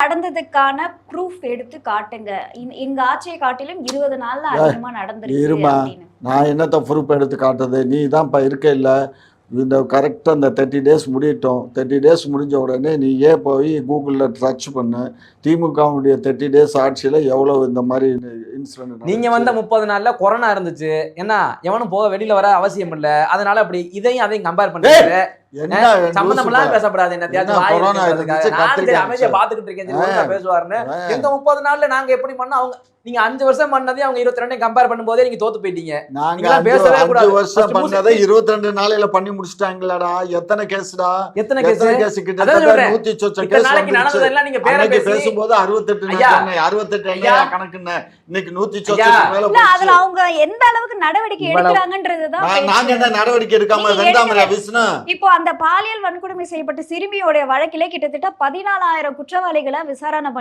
நடந்ததுக்கான proof எடுத்து காட்டுங்க. எங்க ஆட்சியை காட்டிலும் 20 நாள்ல அதிகமா நடந்துருக்கு அப்படின்னு. நான் என்னத்த ப்ரூஃப் எடுத்து காட்டுறது? நீ தான் இருக்க இல்லை இந்த கரெக்டாக இந்த 30 days முடியட்டும். 30 days முடிஞ்ச உடனே நீ ஏன் போய் கூகுளில் சர்ச் பண்ணு திமுகவுடைய 30 days ஆட்சியில் எவ்வளோ இந்த மாதிரி இன்சிடென்ட். நீங்க வந்த 30 நாள்ல கொரோனா இருந்துச்சு, என்ன எவனும் போக வெளியில வர அவசியம் இல்ல, அதனால அப்படி இதையும் அதையும் கம்பேர் பண்றாரு. சம்பந்தமெல்லாம் பேசப்படாது. அமைதியா பாத்துக்கிட்டு இருக்கேன் பேசுவாருன்னு. எங்க 30 நாள்ல நாங்க எப்படி பண்ணோம், அவங்க நீங்க 5 வருஷம் பண்ணதே அவங்க 22 கம்பேர் பண்ணும்போதே நீங்க தோத்து போயிட்டீங்க. நாங்க பேசவே கூடாது. 5 வருஷம் பண்ணதை 22 நாளையில பண்ணி முடிச்சிட்டாங்களாடா. எத்தனை கேஸ்டா? எத்தனை கேஸ்? கிட்டத்தட்ட 100 சொச்ச கேஸ். நாளைக்கு நடந்ததெல்லாம் நீங்க பேசும்போது 68 கணக்குன்னு இன்னைக்கு 100 சொச்ச மேல. இல்ல அதுல அவங்க எந்த அளவுக்கு நடவடிக்கை எடுக்கறாங்கன்றதுதான். நாங்க என்ன நடவடிக்கை எடுக்காம வெந்தாமல விஷ்ணு. இப்போ அந்த பாலியல் வன்கொடுமை செய்யப்பட்ட சிறுமியோட வழக்கிலே கிட்டத்தட்ட 14,000 குற்றவாளிகளை விசாரணை